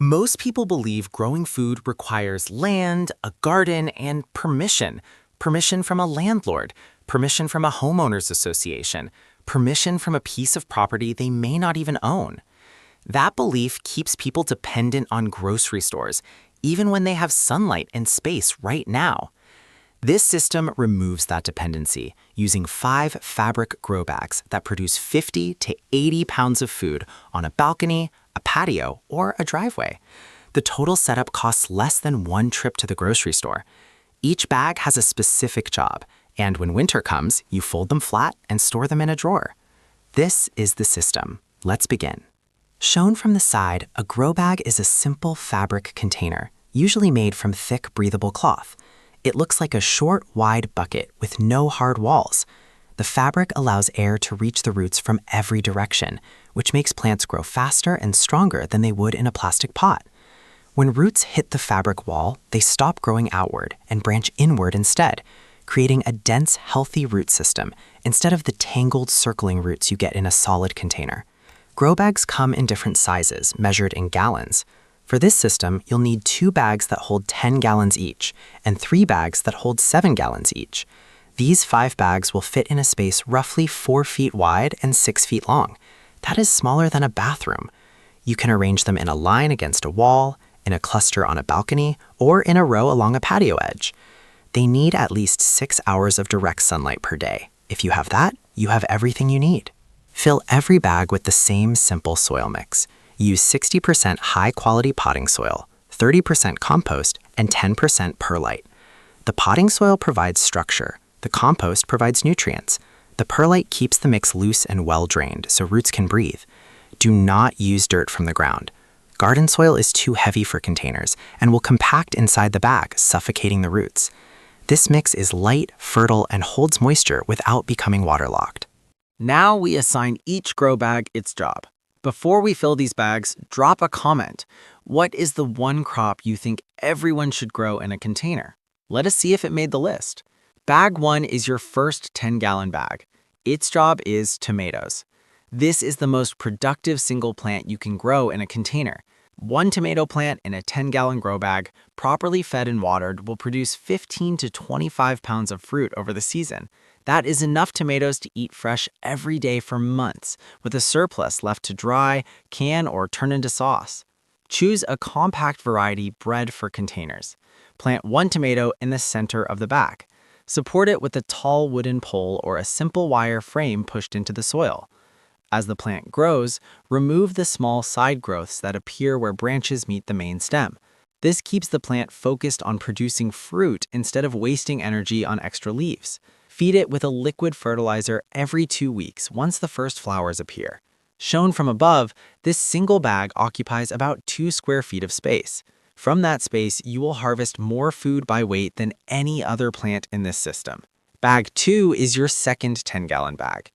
Most people believe growing food requires land, a garden, and permission. Permission from a landlord, permission from a homeowners association, permission from a piece of property they may not even own. That belief keeps people dependent on grocery stores, even when they have sunlight and space right now. This system removes that dependency using 5 fabric grow bags that produce 50 to 80 pounds of food on a balcony, a patio, or a driveway. The total setup costs less than one trip to the grocery store. Each bag has a specific job, and when winter comes, you fold them flat and store them in a drawer. This is the system. Let's begin. Shown from the side, a grow bag is a simple fabric container, usually made from thick, breathable cloth. It looks like a short, wide bucket with no hard walls. The fabric allows air to reach the roots from every direction, which makes plants grow faster and stronger than they would in a plastic pot. When roots hit the fabric wall, they stop growing outward and branch inward instead, creating a dense, healthy root system instead of the tangled, circling roots you get in a solid container. Grow bags come in different sizes, measured in gallons. For this system, you'll need 2 bags that hold 10 gallons each and 3 bags that hold 7 gallons each. These 5 bags will fit in a space roughly 4 feet wide and 6 feet long. That is smaller than a bathroom. You can arrange them in a line against a wall, in a cluster on a balcony, or in a row along a patio edge. They need at least 6 hours of direct sunlight per day. If you have that, you have everything you need. Fill every bag with the same simple soil mix. Use 60% high-quality potting soil, 30% compost, and 10% perlite. The potting soil provides structure. The compost provides nutrients. The perlite keeps the mix loose and well-drained so roots can breathe. Do not use dirt from the ground. Garden soil is too heavy for containers and will compact inside the bag, suffocating the roots. This mix is light, fertile, and holds moisture without becoming waterlogged. Now we assign each grow bag its job. Before we fill these bags, drop a comment. What is the one crop you think everyone should grow in a container? Let us see if it made the list. Bag 1 is your first 10-gallon bag. Its job is tomatoes. This is the most productive single plant you can grow in a container. One tomato plant in a 10-gallon grow bag, properly fed and watered, will produce 15 to 25 pounds of fruit over the season. That is enough tomatoes to eat fresh every day for months, with a surplus left to dry, can, or turn into sauce. Choose a compact variety bred for containers. Plant 1 tomato in the center of the bag. Support it with a tall wooden pole or a simple wire frame pushed into the soil. As the plant grows, remove the small side growths that appear where branches meet the main stem. This keeps the plant focused on producing fruit instead of wasting energy on extra leaves. Feed it with a liquid fertilizer every 2 weeks once the first flowers appear. Shown from above, this single bag occupies about 2 square feet of space. From that space, you will harvest more food by weight than any other plant in this system. Bag 2 is your second 10-gallon bag.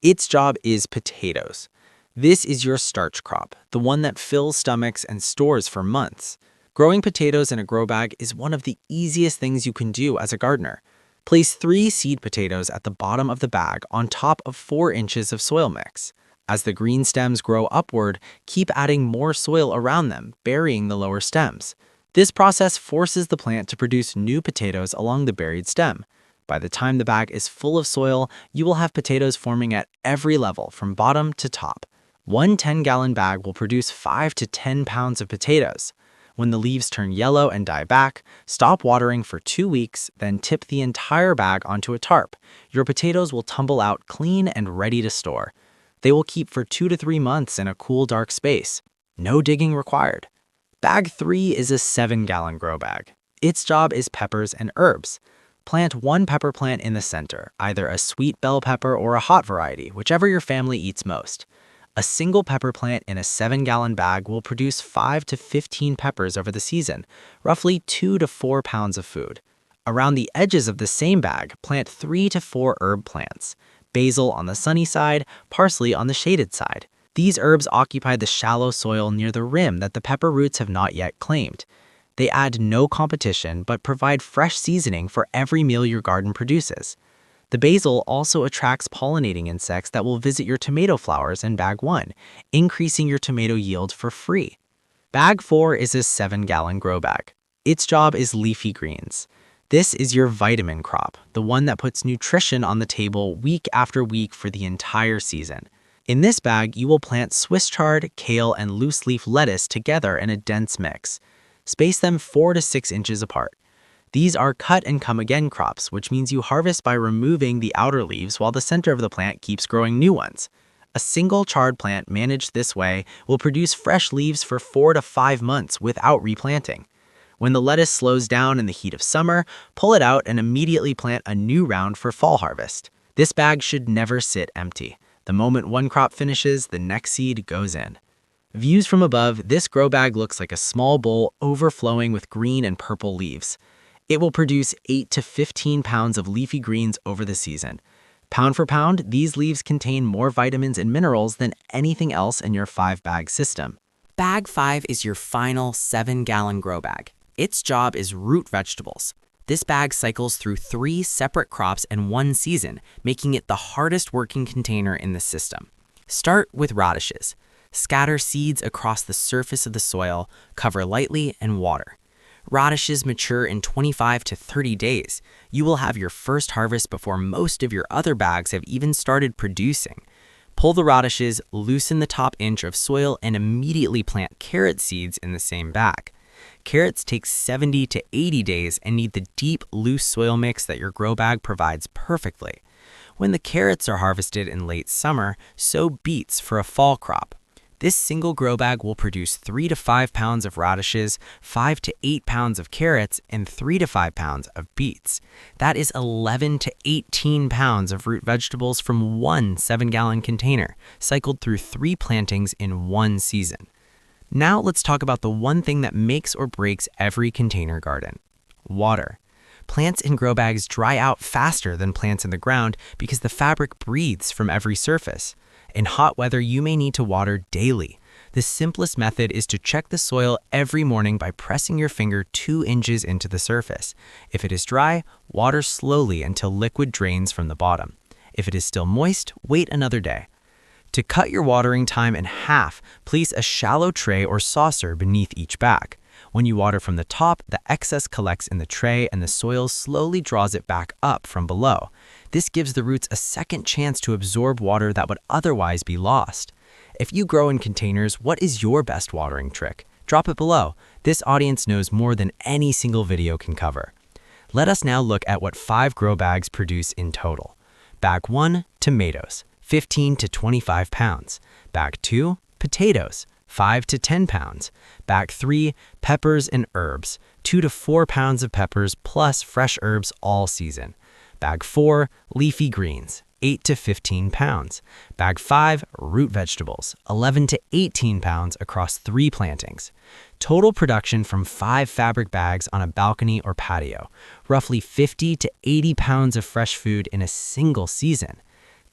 Its job is potatoes. This is your starch crop, the one that fills stomachs and stores for months. Growing potatoes in a grow bag is one of the easiest things you can do as a gardener. Place 3 seed potatoes at the bottom of the bag on top of 4 inches of soil mix. As the green stems grow upward, keep adding more soil around them, burying the lower stems. This process forces the plant to produce new potatoes along the buried stem. By the time the bag is full of soil, you will have potatoes forming at every level, from bottom to top. One 10-gallon bag will produce 5 to 10 pounds of potatoes. When the leaves turn yellow and die back, stop watering for 2 weeks, then tip the entire bag onto a tarp. Your potatoes will tumble out clean and ready to store. They will keep for 2 to 3 months in a cool, dark space. No digging required. Bag 3 is a 7-gallon grow bag. Its job is peppers and herbs. Plant 1 pepper plant in the center, either a sweet bell pepper or a hot variety, whichever your family eats most. A single pepper plant in a 7-gallon bag will produce 5 to 15 peppers over the season, roughly 2 to 4 pounds of food. Around the edges of the same bag, plant 3 to 4 herb plants. Basil on the sunny side, parsley on the shaded side. These herbs occupy the shallow soil near the rim that the pepper roots have not yet claimed. They add no competition but provide fresh seasoning for every meal your garden produces. The basil also attracts pollinating insects that will visit your tomato flowers in bag 1, increasing your tomato yield for free. Bag 4 is a 7-gallon grow bag. Its job is leafy greens. This is your vitamin crop, the one that puts nutrition on the table week after week for the entire season. In this bag, you will plant Swiss chard, kale, and loose leaf lettuce together in a dense mix. Space them 4 to 6 inches apart. These are cut and come again crops, which means you harvest by removing the outer leaves while the center of the plant keeps growing new ones. A single chard plant managed this way will produce fresh leaves for 4 to 5 months without replanting. When the lettuce slows down in the heat of summer, pull it out and immediately plant a new round for fall harvest. This bag should never sit empty. The moment one crop finishes, the next seed goes in. Views from above, this grow bag looks like a small bowl overflowing with green and purple leaves. It will produce 8 to 15 pounds of leafy greens over the season. Pound for pound, these leaves contain more vitamins and minerals than anything else in your 5-bag system. Bag 5 is your final 7-gallon grow bag. Its job is root vegetables. This bag cycles through 3 separate crops in one season, making it the hardest working container in the system. Start with radishes. Scatter seeds across the surface of the soil, cover lightly, and water. Radishes mature in 25 to 30 days. You will have your first harvest before most of your other bags have even started producing. Pull the radishes, loosen the top inch of soil, and immediately plant carrot seeds in the same bag. Carrots take 70 to 80 days and need the deep, loose soil mix that your grow bag provides perfectly. When the carrots are harvested in late summer, sow beets for a fall crop. This single grow bag will produce 3 to 5 pounds of radishes, 5 to 8 pounds of carrots, and 3 to 5 pounds of beets. That is 11 to 18 pounds of root vegetables from one 7-gallon container, cycled through 3 plantings in one season. Now let's talk about the one thing that makes or breaks every container garden: water. Plants in grow bags dry out faster than plants in the ground because the fabric breathes from every surface. In hot weather, you may need to water daily. The simplest method is to check the soil every morning by pressing your finger 2 inches into the surface. If it is dry, water slowly until liquid drains from the bottom. If it is still moist, wait another day. To cut your watering time in half, place a shallow tray or saucer beneath each bag. When you water from the top, the excess collects in the tray and the soil slowly draws it back up from below. This gives the roots a second chance to absorb water that would otherwise be lost. If you grow in containers, what is your best watering trick? Drop it below. This audience knows more than any single video can cover. Let us now look at what 5 grow bags produce in total. Bag 1, tomatoes, 15 to 25 pounds. Bag 2, potatoes, 5 to 10 pounds. Bag 3, peppers and herbs, 2 to 4 pounds of peppers plus fresh herbs all season. Bag 4, leafy greens, 8 to 15 pounds. Bag 5, root vegetables, 11 to 18 pounds across 3 plantings. Total production from 5 fabric bags on a balcony or patio, roughly 50 to 80 pounds of fresh food in a single season.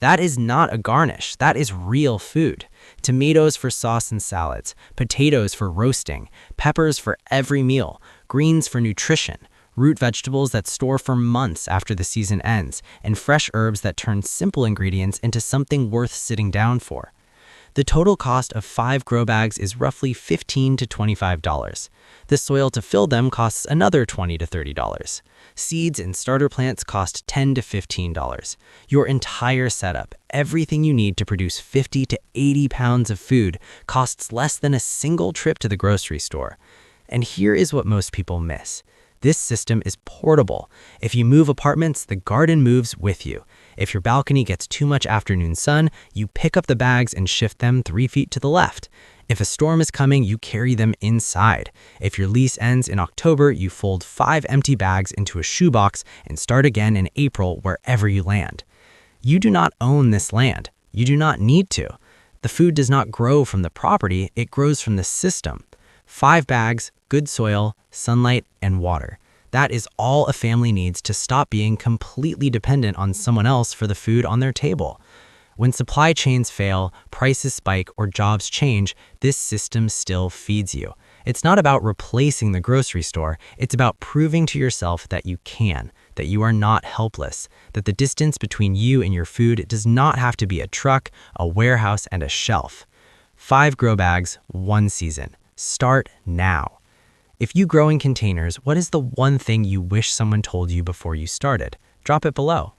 That is not a garnish, that is real food. Tomatoes for sauce and salads, potatoes for roasting, peppers for every meal, greens for nutrition, root vegetables that store for months after the season ends, and fresh herbs that turn simple ingredients into something worth sitting down for. The total cost of 5 grow bags is roughly $15 to $25. The soil to fill them costs another $20 to $30. Seeds and starter plants cost $10 to $15. Your entire setup, everything you need to produce 50 to 80 pounds of food, costs less than a single trip to the grocery store. And here is what most people miss. This system is portable. If you move apartments, the garden moves with you. If your balcony gets too much afternoon sun, you pick up the bags and shift them 3 feet to the left. If a storm is coming, you carry them inside. If your lease ends in October, you fold 5 empty bags into a shoebox and start again in April wherever you land. You do not own this land. You do not need to. The food does not grow from the property, it grows from the system. 5 bags, good soil, sunlight, and water. That is all a family needs to stop being completely dependent on someone else for the food on their table. When supply chains fail, prices spike, or jobs change, this system still feeds you. It's not about replacing the grocery store, it's about proving to yourself that you can, that you are not helpless, that the distance between you and your food does not have to be a truck, a warehouse, and a shelf. 5 grow bags, 1 season. Start now. If you grow in containers, what is the one thing you wish someone told you before you started? Drop it below.